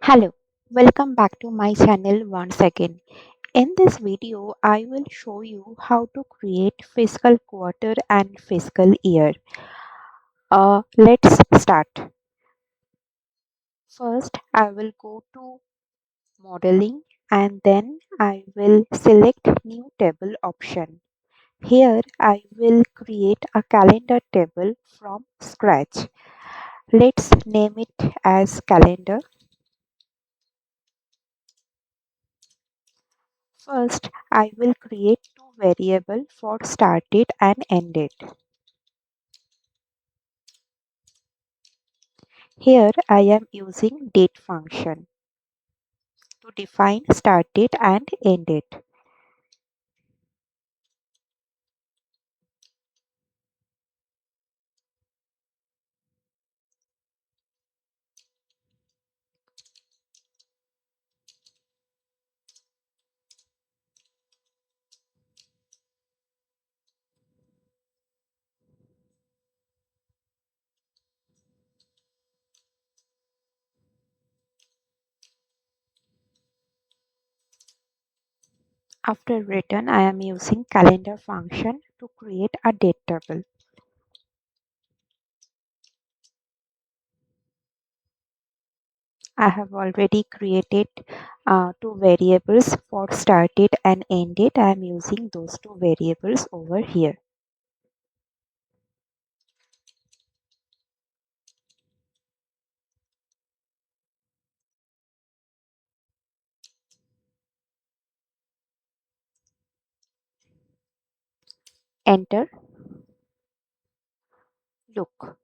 Hello, welcome back to my channel once again. In this video, I will show you how to create fiscal quarter and fiscal year. Let's start. First, I will go to modeling and then I will select new table option. Here, I will create a calendar table from scratch. Let's name it as calendar. First, I will create two variables for start date and end date. Here I am using date function to define start date and end date. After written, I am using calendar function to create a date table. I have already created two variables for start date and end date. I am using those two variables over here. Enter. Look,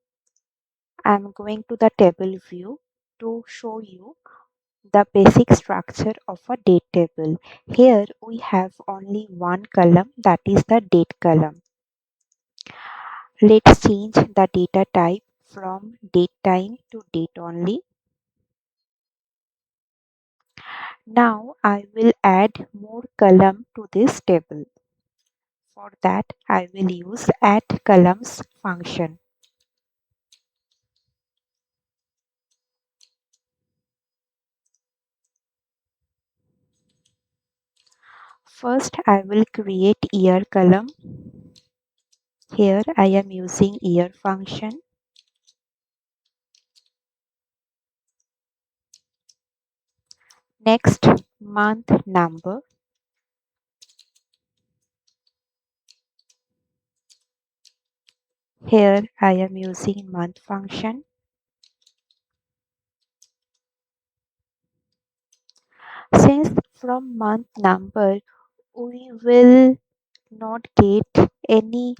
I am going to the table view to show you the basic structure of a date table. Here we have only one column, that is the date column. Let's change the data type from date time to date only. Now I will add more column to this table. For that I will use add columns function. First I will create year column. Here I am using year function. Next, month number. Here I am using month function. Since from month number we will not get any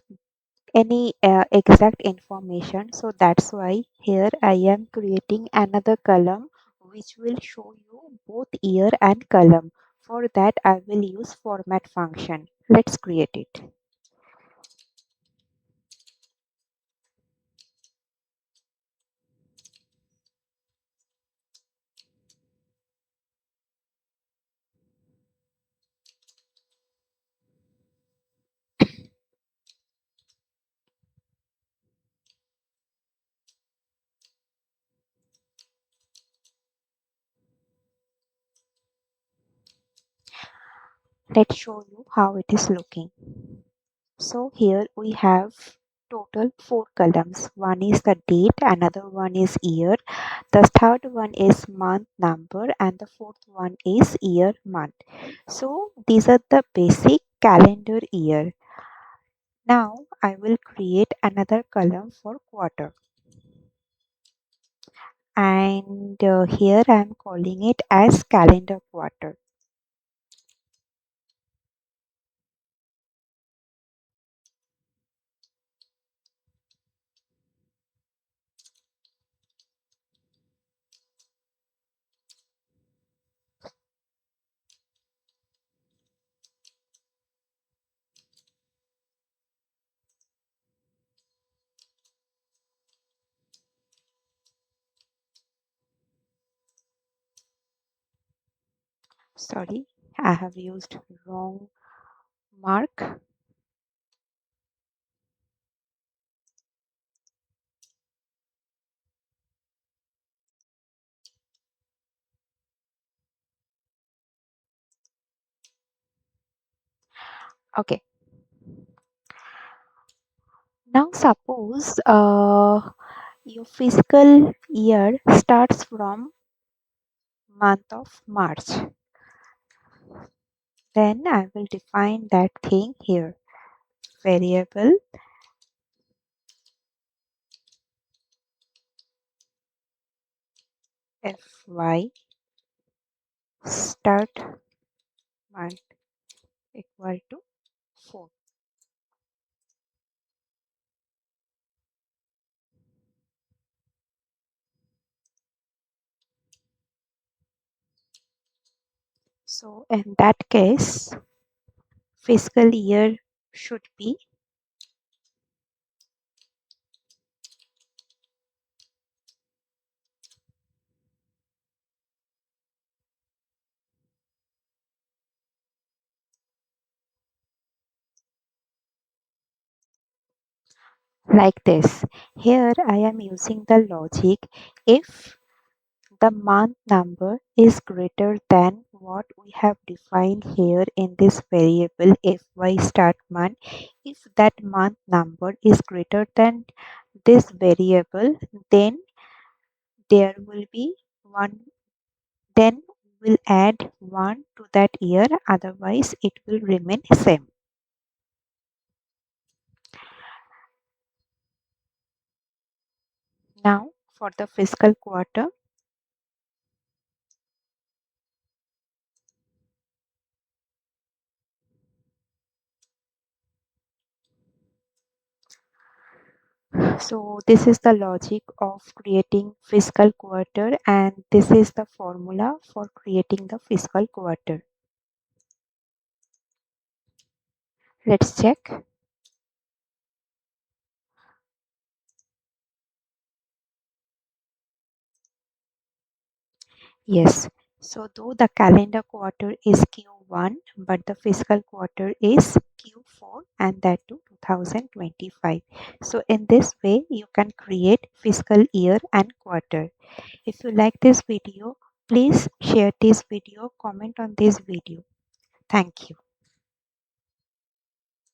exact information, so that's why here I am creating another column which will show you both year and column. For that I will use format function. Let's create it. Let's show you how it is looking. So here we have total four columns. One is the date, another one is year, the third one is month number, and the fourth one is year month. So these are the basic calendar year. Now I will create another column for quarter. And here I am calling it as calendar quarter. Sorry, I have used wrong mark. Okay. Now suppose your fiscal year starts from month of March. Then I will define that thing here. Variable FY start month equal to 4. So in that case, fiscal year should be like this. Here I am using the logic if the month number is greater than what we have defined here in this variable fy start month. If that month number is greater than this variable, then there will be one, then we'll add 1 to that year, otherwise it will remain same. Now for the fiscal quarter, so this is the logic of creating fiscal quarter, and this is the formula for creating the fiscal quarter. Let's check. Yes. So though the calendar quarter is Q1, but the fiscal quarter is Q4, and that too 2025. So in this way, you can create fiscal year and quarter. If you like this video, please share this video, comment on this video. Thank you.